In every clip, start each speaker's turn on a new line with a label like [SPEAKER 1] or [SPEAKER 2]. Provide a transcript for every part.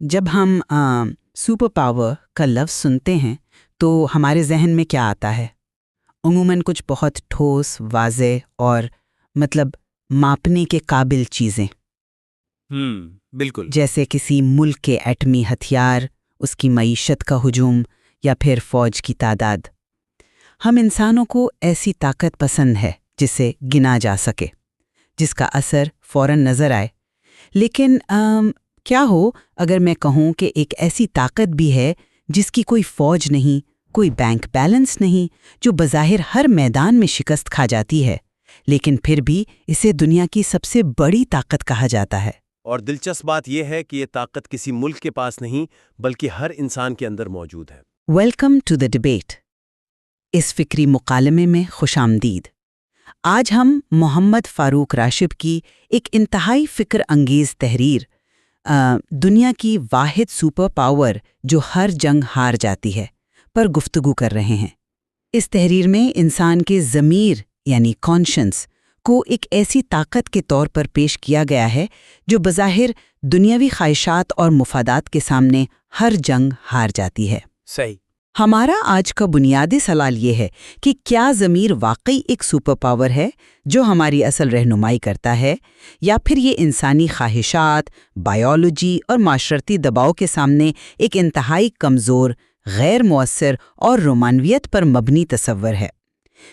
[SPEAKER 1] جب ہم super power کا لفظ سنتے ہیں تو ہمارے ذہن میں کیا آتا ہے؟ عموماً کچھ بہت ٹھوس، واضح اور ماپنے کے قابل چیزیں،
[SPEAKER 2] بالکل.
[SPEAKER 1] جیسے کسی ملک کے ایٹمی ہتھیار، اس کی معیشت کا ہجوم یا پھر فوج کی تعداد۔ ہم انسانوں کو ایسی طاقت پسند ہے جسے گنا جا سکے، جس کا اثر فوراً نظر آئے۔ لیکن کیا ہو اگر میں کہوں کہ ایک ایسی طاقت بھی ہے جس کی کوئی فوج نہیں، کوئی بینک بیلنس نہیں، جو بظاہر ہر میدان میں شکست کھا جاتی ہے، لیکن پھر بھی اسے دنیا کی سب سے بڑی طاقت کہا جاتا ہے؟
[SPEAKER 2] اور دلچسپ بات یہ ہے کہ یہ طاقت کسی ملک کے پاس نہیں بلکہ ہر انسان کے اندر موجود ہے.
[SPEAKER 1] Welcome to the debate. اس فکری مکالمے میں خوش آمدید. آج ہم محمد فاروق راشد کی ایک انتہائی فکر انگیز تحریر، دنیا کی واحد سپر پاور جو ہر جنگ ہار جاتی ہے، پر گفتگو کر رہے ہیں. اس تحریر میں انسان کے ضمیر یعنی کانشنس کو ایک ایسی طاقت کے طور پر پیش کیا گیا ہے جو بظاہر دنیاوی خواہشات اور مفادات کے سامنے ہر جنگ ہار جاتی ہے.
[SPEAKER 2] صحیح.
[SPEAKER 1] ہمارا آج کا بنیادی سوال یہ ہے کہ کیا ضمیر واقعی ایک سپر پاور ہے جو ہماری اصل رہنمائی کرتا ہے، یا پھر یہ انسانی خواہشات، بائیولوجی اور معاشرتی دباؤ کے سامنے ایک انتہائی کمزور، غیر مؤثر اور رومانویت پر مبنی تصور ہے؟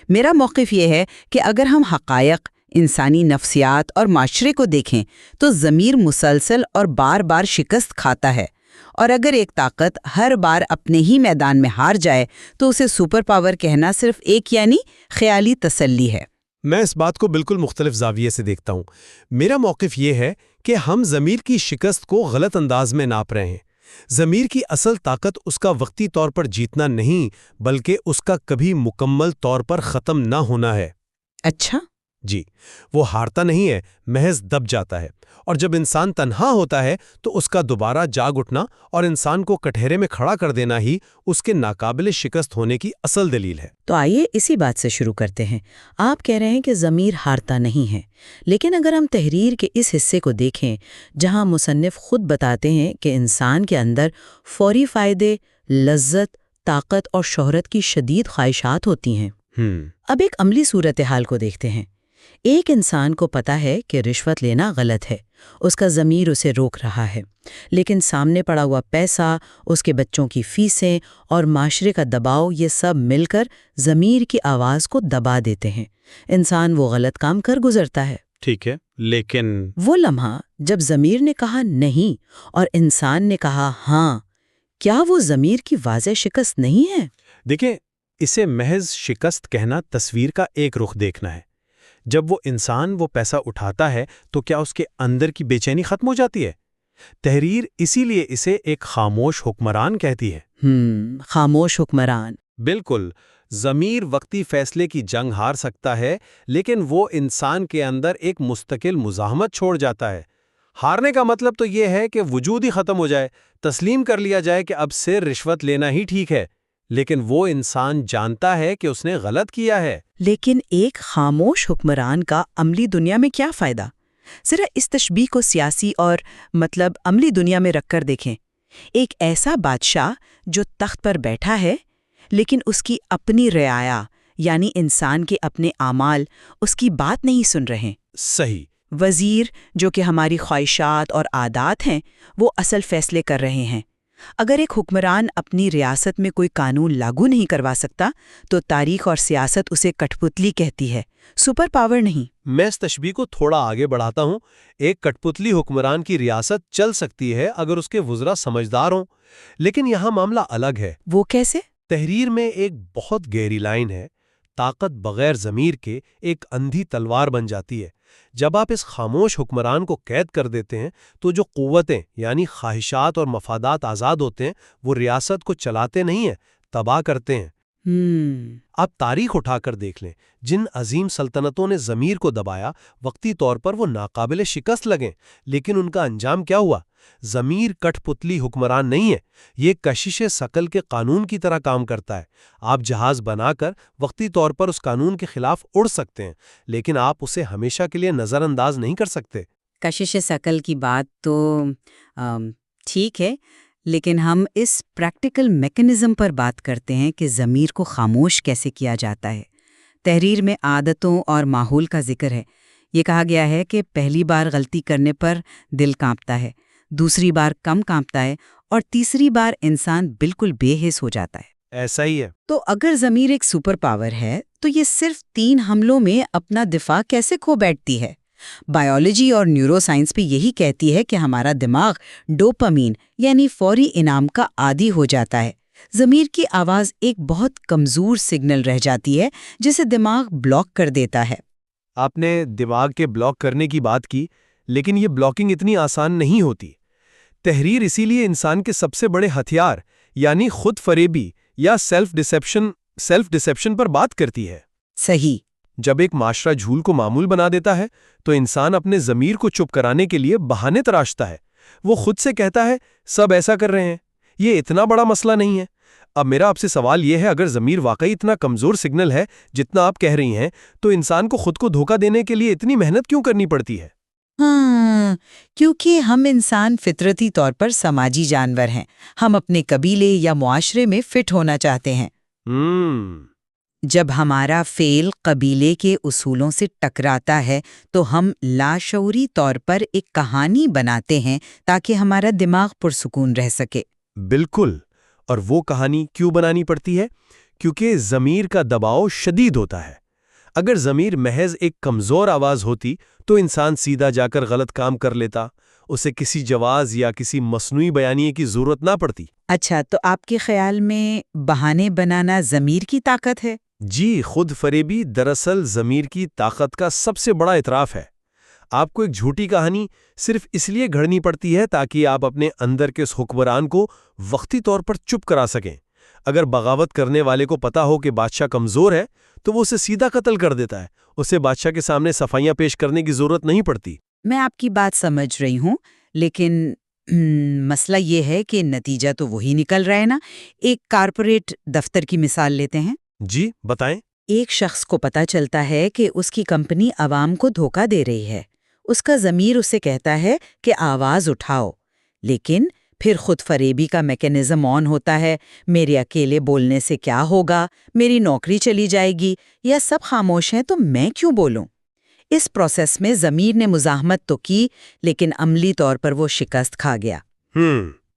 [SPEAKER 1] میرا موقف یہ ہے کہ اگر ہم حقائق، انسانی نفسیات اور معاشرے کو دیکھیں تو ضمیر مسلسل اور بار بار شکست کھاتا ہے، اور اگر ایک طاقت ہر بار اپنے ہی میدان میں ہار جائے تو اسے سپر پاور کہنا صرف ایک خیالی تسلی ہے.
[SPEAKER 2] میں اس بات کو بالکل مختلف زاویے سے دیکھتا ہوں. میرا موقف یہ ہے کہ ہم ضمیر کی شکست کو غلط انداز میں ناپ رہے ہیں. ضمیر کی اصل طاقت اس کا وقتی طور پر جیتنا نہیں بلکہ اس کا کبھی مکمل طور پر ختم نہ ہونا ہے.
[SPEAKER 1] اچھا؟
[SPEAKER 2] جی، وہ ہارتا نہیں ہے، محض دب جاتا ہے. اور جب انسان تنہا ہوتا ہے تو اس کا دوبارہ جاگ اٹھنا اور انسان کو کٹہرے میں کھڑا کر دینا ہی اس کے ناقابل شکست ہونے کی اصل دلیل ہے.
[SPEAKER 1] تو آئیے اسی بات سے شروع کرتے ہیں. آپ کہہ رہے ہیں کہ ضمیر ہارتا نہیں ہے، لیکن اگر ہم تحریر کے اس حصے کو دیکھیں جہاں مصنف خود بتاتے ہیں کہ انسان کے اندر فوری فائدے، لذت، طاقت اور شہرت کی شدید خواہشات ہوتی ہیں. اب ایک عملی صورتحال کو دیکھتے ہیں. ایک انسان کو پتا ہے کہ رشوت لینا غلط ہے، اس کا ضمیر اسے روک رہا ہے، لیکن سامنے پڑا ہوا پیسہ، اس کے بچوں کی فیسیں اور معاشرے کا دباؤ، یہ سب مل کر ضمیر کی آواز کو دبا دیتے ہیں. انسان وہ غلط کام کر گزرتا ہے.
[SPEAKER 2] ٹھیک ہے، لیکن
[SPEAKER 1] وہ لمحہ جب ضمیر نے کہا نہیں اور انسان نے کہا ہاں، کیا وہ ضمیر کی واضح شکست نہیں ہے؟
[SPEAKER 2] دیکھیں، اسے محض شکست کہنا تصویر کا ایک رخ دیکھنا ہے. جب وہ انسان وہ پیسہ اٹھاتا ہے تو کیا اس کے اندر کی بے چینی ختم ہو جاتی ہے؟ تحریر اسی لیے اسے ایک خاموش حکمران کہتی ہے.
[SPEAKER 1] خاموش حکمران.
[SPEAKER 2] بالکل. ضمیر وقتی فیصلے کی جنگ ہار سکتا ہے، لیکن وہ انسان کے اندر ایک مستقل مزاحمت چھوڑ جاتا ہے. ہارنے کا مطلب تو یہ ہے کہ وجود ہی ختم ہو جائے، تسلیم کر لیا جائے کہ اب سے رشوت لینا ہی ٹھیک ہے. لیکن وہ انسان جانتا ہے کہ اس نے غلط کیا ہے.
[SPEAKER 1] لیکن ایک خاموش حکمران کا عملی دنیا میں کیا فائدہ؟ ذرا اس تشبیہ کو سیاسی اور عملی دنیا میں رکھ کر دیکھیں. ایک ایسا بادشاہ جو تخت پر بیٹھا ہے لیکن اس کی اپنی رعایا یعنی انسان کے اپنے اعمال اس کی بات نہیں سن رہے.
[SPEAKER 2] صحیح.
[SPEAKER 1] وزیر جو کہ ہماری خواہشات اور عادات ہیں وہ اصل فیصلے کر رہے ہیں. اگر ایک حکمران اپنی ریاست میں کوئی قانون لاگو نہیں کروا سکتا تو تاریخ اور سیاست اسے کٹھ پتلی کہتی ہے، سپر پاور نہیں.
[SPEAKER 2] میں اس تشبیہ کو تھوڑا آگے بڑھاتا ہوں. ایک کٹھ پتلی حکمران کی ریاست چل سکتی ہے اگر اس کے وزراء سمجھدار ہوں، لیکن یہاں معاملہ الگ ہے.
[SPEAKER 1] وہ کیسے؟
[SPEAKER 2] تحریر میں ایک بہت گہری لائن ہے. طاقت بغیر ضمیر کے ایک اندھی تلوار بن جاتی ہے. جب آپ اس خاموش حکمران کو قید کر دیتے ہیں تو جو قوتیں یعنی خواہشات اور مفادات آزاد ہوتے ہیں وہ ریاست کو چلاتے نہیں ہیں، تباہ کرتے ہیں. آپ تاریخ اٹھا کر دیکھ لیں، جن عظیم سلطنتوں نے ضمیر کو دبایا وقتی طور پر وہ ناقابل شکست لگیں، لیکن ان کا انجام کیا ہوا؟ ضمیر کٹھ پتلی حکمران نہیں ہے، یہ کشش ثقل کے قانون کی طرح کام کرتا ہے. آپ جہاز بنا کر وقتی طور پر اس قانون کے خلاف اڑ سکتے ہیں، لیکن آپ اسے ہمیشہ کے لیے نظر انداز نہیں کر سکتے.
[SPEAKER 1] کشش ثقل کی بات تو ٹھیک ہے، لیکن ہم اس پریکٹیکل میکنزم پر بات کرتے ہیں کہ ضمیر کو خاموش کیسے کیا جاتا ہے۔ تحریر میں عادتوں اور ماحول کا ذکر ہے۔ یہ کہا گیا ہے کہ پہلی بار غلطی کرنے پر دل کانپتا ہے، دوسری بار کم کانپتا ہے، اور تیسری بار انسان بالکل بے حس ہو جاتا ہے۔
[SPEAKER 2] ایسا ہی ہے۔
[SPEAKER 1] تو اگر ضمیر ایک سپر پاور ہے تو یہ صرف 3 حملوں میں اپنا دفاع کیسے کھو بیٹھتی ہے؟ بائیولوجی اور نیورو سائنس بھی یہی کہتی ہے کہ ہمارا دماغ ڈوپامین یعنی فوری انعام کا عادی ہو جاتا ہے۔ ضمیر کی آواز ایک بہت کمزور سگنل رہ جاتی ہے جسے دماغ بلاک کر دیتا ہے۔
[SPEAKER 2] آپ نے دماغ کے بلاک کرنے کی بات کی، لیکن یہ بلاکنگ اتنی آسان نہیں ہوتی۔ تحریر اسی لیے انسان کے سب سے بڑے ہتھیار یعنی خود فریبی یا سیلف ڈسیپشن پر بات کرتی ہے۔
[SPEAKER 1] صحیح۔
[SPEAKER 2] جب ایک معاشرہ جھول کو معمول بنا دیتا ہے تو انسان اپنے ضمیر کو چپ کرانے کے لیے بہانے تراشتا ہے۔ وہ خود سے کہتا ہے سب ایسا کر رہے ہیں، یہ اتنا بڑا مسئلہ نہیں ہے۔ اب میرا آپ سے سوال یہ ہے، اگر ضمیر واقعی اتنا کمزور سگنل ہے جتنا آپ کہہ رہی ہیں، تو انسان کو خود کو دھوکہ دینے کے لیے اتنی محنت کیوں کرنی پڑتی ہے؟
[SPEAKER 1] کیونکہ ہم انسان فطرتی طور پر سماجی جانور ہیں۔ ہم اپنے قبیلے یا معاشرے میں فٹ ہونا چاہتے ہیں۔ جب ہمارا فعل قبیلے کے اصولوں سے ٹکراتا ہے تو ہم لاشعوری طور پر ایک کہانی بناتے ہیں تاکہ ہمارا دماغ پرسکون رہ سکے۔
[SPEAKER 2] بالکل، اور وہ کہانی کیوں بنانی پڑتی ہے؟ کیونکہ ضمیر کا دباؤ شدید ہوتا ہے۔ اگر ضمیر محض ایک کمزور آواز ہوتی تو انسان سیدھا جا کر غلط کام کر لیتا، اسے کسی جواز یا کسی مصنوعی بیانیے کی ضرورت نہ پڑتی۔
[SPEAKER 1] اچھا، تو آپ کے خیال میں بہانے بنانا ضمیر کی طاقت ہے؟
[SPEAKER 2] جی، خود فریبی دراصل ضمیر کی طاقت کا سب سے بڑا اعتراف ہے۔ آپ کو ایک جھوٹی کہانی صرف اس لیے گھڑنی پڑتی ہے تاکہ آپ اپنے اندر کے اس حکمران کو وقتی طور پر چپ کرا سکیں۔ اگر بغاوت کرنے والے کو پتا ہو کہ بادشاہ کمزور ہے تو وہ اسے سیدھا قتل کر دیتا ہے، اسے بادشاہ کے سامنے صفائیاں پیش کرنے کی ضرورت نہیں پڑتی۔
[SPEAKER 1] میں آپ کی بات سمجھ رہی ہوں، لیکن مسئلہ یہ ہے کہ نتیجہ تو وہی نکل رہا ہے نا۔ ایک کارپوریٹ دفتر کی مثال لیتے ہیں۔
[SPEAKER 2] جی، بتائیں۔
[SPEAKER 1] ایک شخص کو پتہ چلتا ہے کہ اس کی کمپنی عوام کو دھوکہ دے رہی ہے۔ اس کا ضمیر اسے کہتا ہے کہ آواز اٹھاؤ، لیکن پھر خود فریبی کا میکینزم آن ہوتا ہے۔ میرے اکیلے بولنے سے کیا ہوگا، میری نوکری چلی جائے گی، یا سب خاموش ہیں تو میں کیوں بولوں؟ اس پروسیس میں ضمیر نے مزاحمت تو کی، لیکن عملی طور پر وہ شکست کھا گیا۔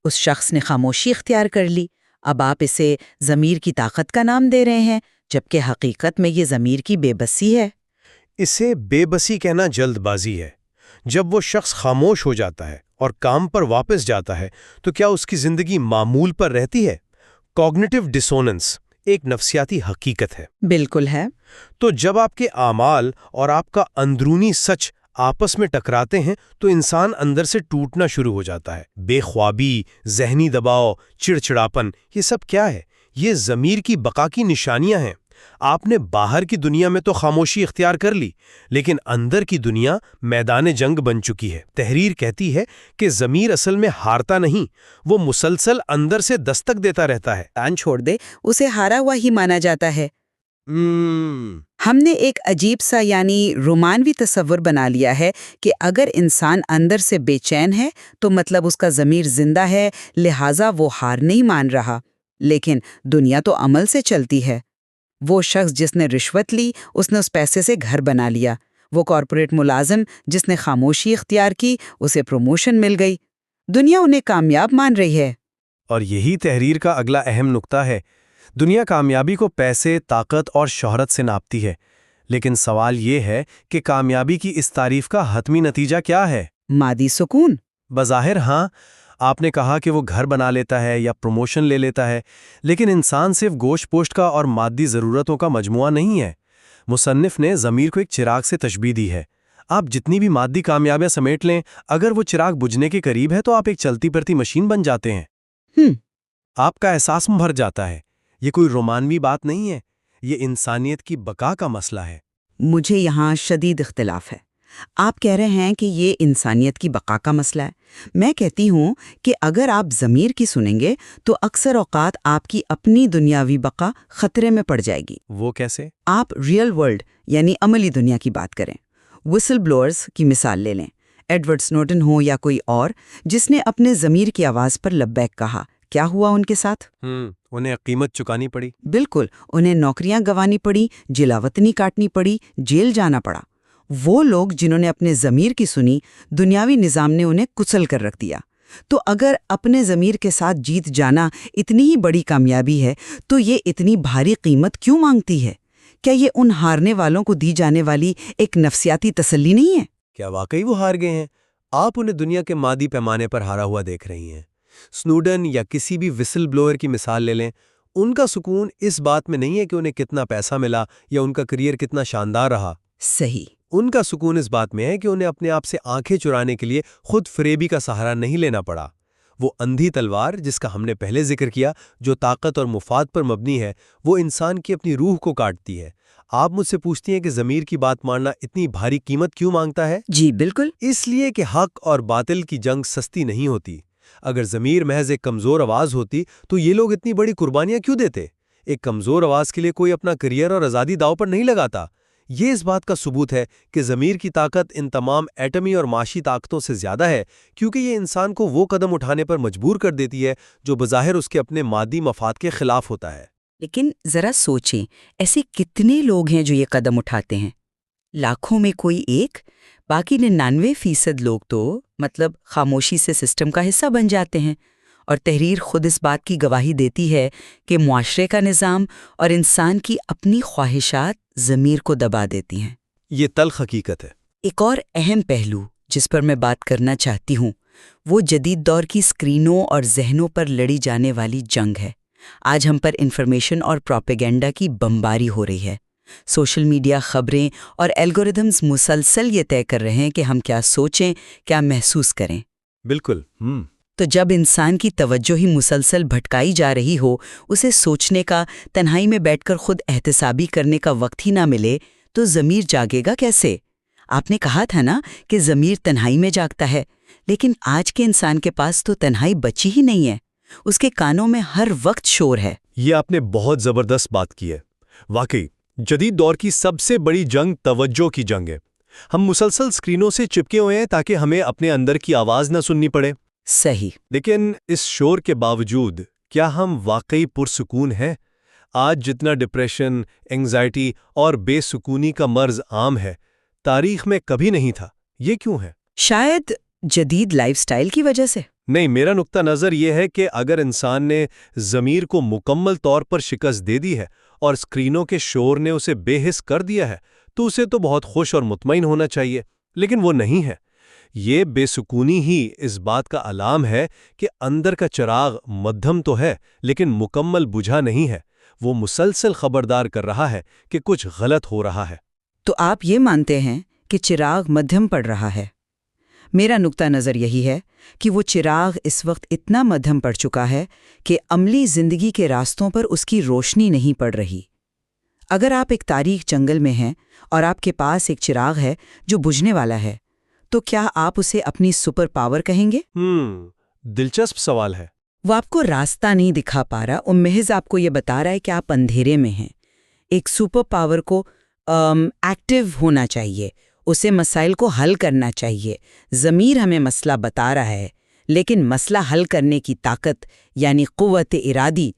[SPEAKER 1] اس شخص نے خاموشی اختیار کر لی۔ اب آپ اسے ضمیر کی طاقت کا نام دے رہے ہیں، جبکہ حقیقت میں یہ ضمیر کی بے بسی ہے۔
[SPEAKER 2] اسے بے بسی کہنا جلد بازی ہے۔ جب وہ شخص خاموش ہو جاتا ہے اور کام پر واپس جاتا ہے تو کیا اس کی زندگی معمول پر رہتی ہے؟ کوگنیٹو ڈسوننس ایک نفسیاتی حقیقت ہے۔
[SPEAKER 1] بالکل ہے۔
[SPEAKER 2] تو جب آپ کے اعمال اور آپ کا اندرونی سچ آپس میں ٹکراتے ہیں تو انسان اندر سے ٹوٹنا شروع ہو جاتا ہے۔ بے خوابی، ذہنی دباؤ، چڑچڑاپن، یہ سب کیا ہے؟ یہ ضمیر کی بقا کی نشانیاں ہیں۔ آپ نے باہر کی دنیا میں تو خاموشی اختیار کر لی، لیکن اندر کی دنیا میدان جنگ بن چکی ہے۔ تحریر کہتی ہے کہ ضمیر اصل میں ہارتا نہیں، وہ مسلسل اندر سے دستک دیتا رہتا ہے۔
[SPEAKER 1] کان چھوڑ دے، اسے ہارا ہوا ہی مانا جاتا ہے۔ ہم نے ایک عجیب سا یعنی رومانوی تصور بنا لیا ہے کہ اگر انسان اندر سے بے چین ہے تو مطلب اس کا ضمیر زندہ ہے، لہٰذا وہ ہار نہیں مان رہا۔ لیکن دنیا تو عمل سے چلتی ہے۔ وہ شخص جس نے رشوت لی، اس نے اس پیسے سے گھر بنا لیا۔ وہ کارپوریٹ ملازم جس نے خاموشی اختیار کی، اسے پروموشن مل گئی۔ دنیا انہیں کامیاب مان رہی ہے۔
[SPEAKER 2] اور یہی تحریر کا اگلا اہم نقطہ ہے۔ دنیا کامیابی کو پیسے، طاقت اور شہرت سے ناپتی ہے، لیکن سوال یہ ہے کہ کامیابی کی اس تعریف کا حتمی نتیجہ کیا ہے؟
[SPEAKER 1] مادی سکون؟
[SPEAKER 2] بظاہر ہاں، آپ نے کہا کہ وہ گھر بنا لیتا ہے یا پروموشن لے لیتا ہے، لیکن انسان صرف گوشت پوشت کا اور مادی ضرورتوں کا مجموعہ نہیں ہے۔ مصنف نے ضمیر کو ایک چراغ سے تشبیہ دی ہے۔ آپ جتنی بھی مادی کامیابیاں سمیٹ لیں، اگر وہ چراغ بجھنے کے قریب ہے تو آپ ایک چلتی پھرتی مشین بن جاتے ہیں۔ آپ کا احساس بھر جاتا ہے۔ یہ کوئی رومانوی بات نہیں ہے، یہ انسانیت کی بقا کا مسئلہ ہے۔
[SPEAKER 1] مجھے یہاں شدید اختلاف ہے۔ آپ کہہ رہے ہیں کہ یہ انسانیت کی بقا کا مسئلہ ہے۔ میں کہتی ہوں کہ اگر آپ ضمیر کی سنیں گے تو اکثر اوقات آپ کی اپنی دنیاوی بقا خطرے میں پڑ جائے گی۔
[SPEAKER 2] وہ کیسے؟
[SPEAKER 1] آپ ریئل ورلڈ یعنی عملی دنیا کی بات کریں۔ وسل بلورز کی مثال لے لیں۔ ایڈورڈ سنوڈن ہو یا کوئی اور جس نے اپنے ضمیر کی آواز پر لبیک کہا، کیا ہوا ان کے ساتھ؟
[SPEAKER 2] انہیں قیمت چکانی پڑی۔
[SPEAKER 1] بالکل، انہیں نوکریاں گنوانی پڑی، جلاوطنی کاٹنی پڑی، جیل جانا پڑا۔ وہ لوگ جنہوں نے اپنے ضمیر کی سنی، دنیاوی نظام نے انہیں کچل کر رکھ دیا۔ تو اگر اپنے ضمیر کے ساتھ جیت جانا اتنی ہی بڑی کامیابی ہے تو یہ اتنی بھاری قیمت کیوں مانگتی ہے؟ کیا یہ ان ہارنے والوں کو دی جانے والی ایک نفسیاتی تسلی نہیں ہے؟
[SPEAKER 2] کیا واقعی وہ ہار گئے ہیں؟ آپ انہیں دنیا کے مادی پیمانے پر ہارا ہوا دیکھ رہی ہیں۔ سنوڈن یا کسی بھی وسل بلوئر کی مثال لے لیں، ان کا سکون اس بات میں نہیں ہے کہ انہیں کتنا پیسہ ملا یا ان کا کریئر کتنا شاندار رہا۔
[SPEAKER 1] صحیح۔
[SPEAKER 2] ان کا سکون اس بات میں ہے کہ انہیں اپنے آپ سے آنکھیں چرانے کے لیے خود فریبی کا سہارا نہیں لینا پڑا۔ وہ اندھی تلوار جس کا ہم نے پہلے ذکر کیا، جو طاقت اور مفاد پر مبنی ہے، وہ انسان کی اپنی روح کو کاٹتی ہے۔ آپ مجھ سے پوچھتی ہیں کہ ضمیر کی بات ماننا اتنی بھاری قیمت کیوں مانگتا ہے؟
[SPEAKER 1] جی بالکل،
[SPEAKER 2] اس لیے کہ حق اور باطل کی جنگ سستی نہیں ہوتی۔ اگر ضمیر محض ایک کمزور آواز ہوتی تو یہ لوگ اتنی بڑی قربانیاں کیوں دیتے؟ ایک کمزور آواز کے لیے کوئی اپنا کریئر اور آزادی داؤ پر نہیں لگاتا۔ یہ اس بات کا ثبوت ہے کہ ضمیر کی طاقت ان تمام ایٹمی اور معاشی طاقتوں سے زیادہ ہے، کیونکہ یہ انسان کو وہ قدم اٹھانے پر مجبور کر دیتی ہے جو بظاہر اس کے اپنے مادی مفاد کے خلاف ہوتا ہے۔
[SPEAKER 1] لیکن ذرا سوچیں، ایسے کتنے لوگ ہیں جو یہ قدم اٹھاتے ہیں؟ لاکھوں میں کوئی ایک؟ باقی 99% لوگ تو خاموشی سے سسٹم کا حصہ بن جاتے ہیں۔ اور تحریر خود اس بات کی گواہی دیتی ہے کہ معاشرے کا نظام اور انسان کی اپنی خواہشات ضمیر کو دبا دیتی ہیں۔
[SPEAKER 2] یہ تلخ حقیقت ہے۔
[SPEAKER 1] ایک اور اہم پہلو جس پر میں بات کرنا چاہتی ہوں وہ جدید دور کی اسکرینوں اور ذہنوں پر لڑی جانے والی جنگ ہے۔ آج ہم پر انفارمیشن اور پروپیگنڈا کی بمباری ہو رہی ہے۔ سوشل میڈیا، خبریں اور الگوریدمز مسلسل یہ طے کر رہے ہیں کہ ہم کیا سوچیں، کیا محسوس کریں۔
[SPEAKER 2] بالکل۔
[SPEAKER 1] تو جب انسان کی توجہ ہی مسلسل بھٹکائی جا رہی ہو، اسے سوچنے کا، تنہائی میں بیٹھ کر خود احتسابی کرنے کا وقت ہی نہ ملے، تو ضمیر جاگے گا کیسے؟ آپ نے کہا تھا نا کہ ضمیر تنہائی میں جاگتا ہے، لیکن آج کے انسان کے پاس تو تنہائی بچی ہی نہیں ہے۔ اس کے کانوں میں ہر وقت شور ہے۔
[SPEAKER 2] یہ آپ نے بہت زبردست بات کی ہے۔ واقعی جدید دور کی سب سے بڑی جنگ توجہ کی جنگ ہے۔ ہم مسلسل اسکرینوں سے چپکے ہوئے ہیں تاکہ ہمیں اپنے اندر کی آواز نہ سننی پڑے۔
[SPEAKER 1] صحیح۔
[SPEAKER 2] لیکن اس شور کے باوجود کیا ہم واقعی پرسکون ہیں؟ آج جتنا ڈپریشن، انگزائٹی اور بے سکونی کا مرض عام ہے، تاریخ میں کبھی نہیں تھا۔ یہ کیوں ہے؟
[SPEAKER 1] شاید جدید لائف سٹائل کی وجہ سے۔
[SPEAKER 2] نہیں، میرا نقطہ نظر یہ ہے کہ اگر انسان نے ضمیر کو مکمل طور پر شکست دے دی ہے اور اسکرینوں کے شور نے اسے بے حس کر دیا ہے تو اسے تو بہت خوش اور مطمئن ہونا چاہیے، لیکن وہ نہیں ہے۔ یہ بے سکونی ہی اس بات کا علام ہے کہ اندر کا چراغ مدھم تو ہے لیکن مکمل بجھا نہیں ہے۔ وہ مسلسل خبردار کر رہا ہے کہ کچھ غلط ہو رہا ہے۔
[SPEAKER 1] تو آپ یہ مانتے ہیں کہ چراغ مدھم پڑ رہا ہے؟ میرا نقطہ نظر یہی ہے کہ وہ چراغ اس وقت اتنا مدھم پڑ چکا ہے کہ عملی زندگی کے راستوں پر اس کی روشنی نہیں پڑ رہی۔ اگر آپ ایک تاریک جنگل میں ہیں اور آپ کے پاس ایک چراغ ہے جو بجھنے والا ہے، تو کیا آپ اسے اپنی سپر پاور کہیں گے؟
[SPEAKER 2] دلچسپ سوال ہے۔
[SPEAKER 1] وہ آپ کو راستہ نہیں دکھا پا رہا، وہ محض آپ کو یہ بتا رہا ہے کہ آپ اندھیرے میں ہیں۔ ایک سپر پاور کو ایکٹیو ہونا چاہیے، اسے مسائل کو حل کرنا چاہیے۔ ضمیر ہمیں مسئلہ بتا رہا ہے، لیکن مسئلہ حل کرنے کی طاقت یعنی قوت ارادی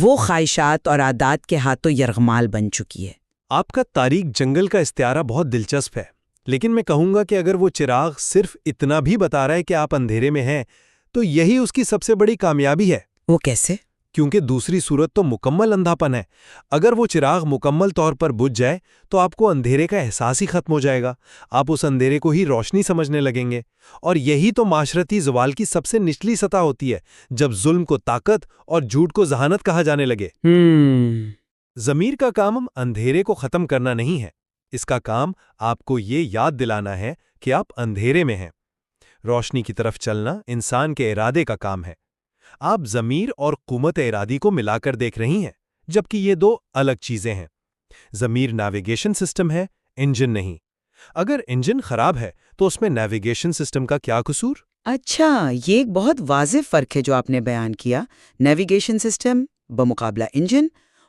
[SPEAKER 1] وہ خواہشات اور عادات کے ہاتھوں یرغمال بن چکی ہے۔
[SPEAKER 2] آپ کا تاریک جنگل کا استعارہ بہت دلچسپ ہے، لیکن میں کہوں گا کہ اگر وہ چراغ صرف اتنا بھی بتا رہا ہے کہ آپ اندھیرے میں ہیں تو یہی اس کی سب سے بڑی کامیابی ہے۔
[SPEAKER 1] وہ کیسے؟
[SPEAKER 2] کیونکہ دوسری صورت تو مکمل اندھاپن ہے۔ اگر وہ چراغ مکمل طور پر بجھ جائے تو آپ کو اندھیرے کا احساس ہی ختم ہو جائے گا، آپ اس اندھیرے کو ہی روشنی سمجھنے لگیں گے، اور یہی تو معاشرتی زوال کی سب سے نچلی سطح ہوتی ہے، جب ظلم کو طاقت اور جھوٹ کو ذہانت کہا جانے لگے۔ ضمیر کا کام اندھیرے کو ختم کرنا نہیں ہے، اس کا کام آپ کو یہ یاد دلانا ہے کہ آپ اندھیرے میں ہیں۔ روشنی کی طرف چلنا انسان کے ارادے کا کام ہے۔ آپ ضمیر اور قوت ارادی کو ملا کر دیکھ رہی ہیں، جبکہ یہ دو الگ چیزیں ہیں۔ ضمیر نیویگیشن سسٹم ہے، انجن نہیں۔ اگر انجن خراب ہے تو اس میں نیویگیشن سسٹم کا کیا قصور؟
[SPEAKER 1] اچھا، یہ ایک بہت واضح فرق ہے جو آپ نے بیان کیا، نیویگیشن سسٹم بمقابلہ انجن۔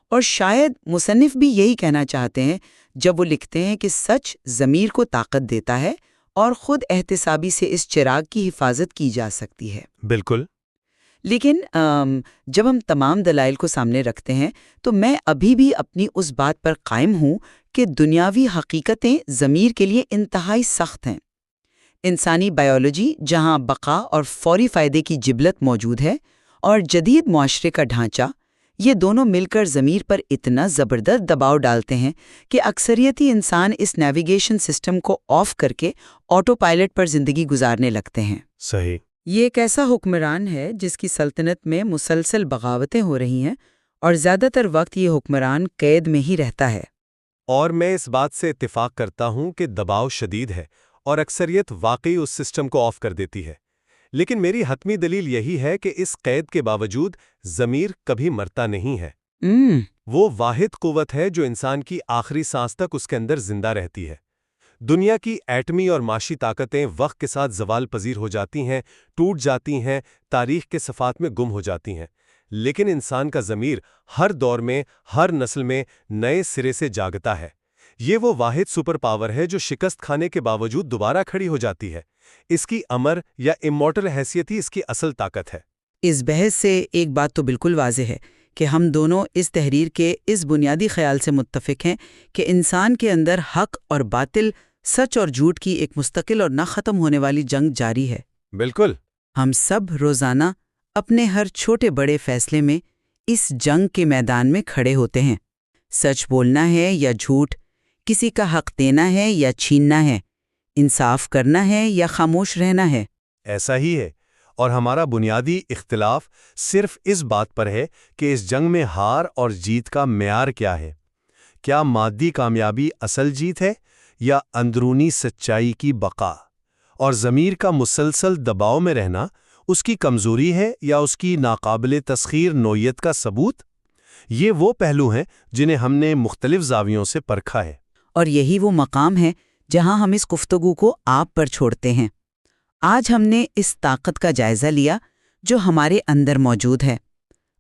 [SPEAKER 1] اور شاید مصنف بھی یہی کہنا چاہتے ہیں جب وہ لکھتے ہیں کہ سچ ضمیر کو طاقت دیتا ہے اور خود احتسابی سے اس چراغ کی حفاظت کی جا سکتی ہے۔
[SPEAKER 2] بالکل۔
[SPEAKER 1] لیکن جب ہم تمام دلائل کو سامنے رکھتے ہیں تو میں ابھی بھی اپنی اس بات پر قائم ہوں کہ دنیاوی حقیقتیں ضمیر کے لیے انتہائی سخت ہیں۔ انسانی بائیولوجی جہاں بقا اور فوری فائدے کی جبلت موجود ہے، اور جدید معاشرے کا ڈھانچہ، یہ دونوں مل کر ضمیر پر اتنا زبردست دباؤ ڈالتے ہیں کہ اکثریتی انسان اس نیویگیشن سسٹم کو آف کر کے آٹو پائلٹ پر زندگی گزارنے لگتے ہیں۔
[SPEAKER 2] صحیح۔
[SPEAKER 1] یہ ایک ایسا حکمران ہے جس کی سلطنت میں مسلسل بغاوتیں ہو رہی ہیں، اور زیادہ تر وقت یہ حکمران قید میں ہی رہتا ہے۔
[SPEAKER 2] اور میں اس بات سے اتفاق کرتا ہوں کہ دباؤ شدید ہے اور اکثریت واقعی اس سسٹم کو آف کر دیتی ہے، لیکن میری حتمی دلیل یہی ہے کہ اس قید کے باوجود ضمیر کبھی مرتا نہیں ہے۔ وہ واحد قوت ہے جو انسان کی آخری سانس تک اس کے اندر زندہ رہتی ہے۔ دنیا کی ایٹمی اور معاشی طاقتیں وقت کے ساتھ زوال پذیر ہو جاتی ہیں، ٹوٹ جاتی ہیں، تاریخ کے صفحات میں گم ہو جاتی ہیں، لیکن انسان کا ضمیر ہر دور میں، ہر نسل میں نئے سرے سے جاگتا ہے۔ یہ وہ واحد سپر پاور ہے جو شکست کھانے کے باوجود دوبارہ کھڑی ہو جاتی ہے۔ اس کی امر یا امورٹل حیثیت ہی اس کی اصل طاقت ہے۔
[SPEAKER 1] اس بحث سے ایک بات تو بالکل واضح ہے کہ ہم دونوں اس تحریر کے اس بنیادی خیال سے متفق ہیں کہ انسان کے اندر حق اور باطل، سچ اور جھوٹ کی ایک مستقل اور نہ ختم ہونے والی جنگ جاری ہے۔
[SPEAKER 2] بالکل۔
[SPEAKER 1] ہم سب روزانہ اپنے ہر چھوٹے بڑے فیصلے میں اس جنگ کے میدان میں کھڑے ہوتے ہیں۔ سچ بولنا ہے یا جھوٹ، کسی کا حق دینا ہے یا چھیننا ہے، انصاف کرنا ہے یا خاموش رہنا ہے۔
[SPEAKER 2] ایسا ہی ہے، اور ہمارا بنیادی اختلاف صرف اس بات پر ہے کہ اس جنگ میں ہار اور جیت کا معیار کیا ہے۔ کیا مادی کامیابی اصل جیت ہے یا اندرونی سچائی کی بقا؟ اور ضمیر کا مسلسل دباؤ میں رہنا اس کی کمزوری ہے یا اس کی ناقابل تسخیر نوعیت کا ثبوت؟ یہ وہ پہلو ہیں جنہیں ہم نے مختلف زاویوں سے پرکھا ہے۔
[SPEAKER 1] اور یہی وہ مقام ہے جہاں ہم اس گفتگو کو آپ پر چھوڑتے ہیں۔ آج ہم نے اس طاقت کا جائزہ لیا جو ہمارے اندر موجود ہے۔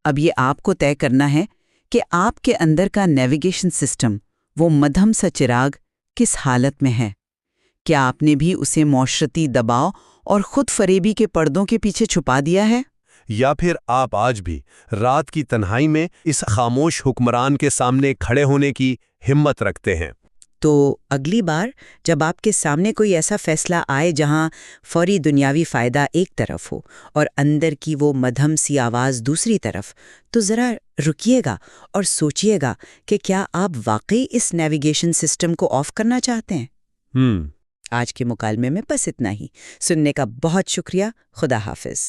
[SPEAKER 1] اب یہ آپ کو طے کرنا ہے کہ آپ کے اندر کا نیویگیشن سسٹم، وہ مدھم سا چراغ، کس حالت میں ہے۔ کیا آپ نے بھی اسے معاشرتی دباؤ اور خود فریبی کے پردوں کے پیچھے چھپا دیا ہے؟
[SPEAKER 2] یا پھر آپ آج بھی رات کی تنہائی میں اس خاموش حکمران کے سامنے کھڑے ہونے کی ہمت رکھتے ہیں؟
[SPEAKER 1] تو اگلی بار جب آپ کے سامنے کوئی ایسا فیصلہ آئے جہاں فوری دنیاوی فائدہ ایک طرف ہو اور اندر کی وہ مدھم سی آواز دوسری طرف، تو ذرا رکیے گا اور سوچئے گا کہ کیا آپ واقعی اس نیویگیشن سسٹم کو آف کرنا چاہتے ہیں؟ آج کے مکالمے میں بس اتنا ہی۔ سننے کا بہت شکریہ۔ خدا حافظ۔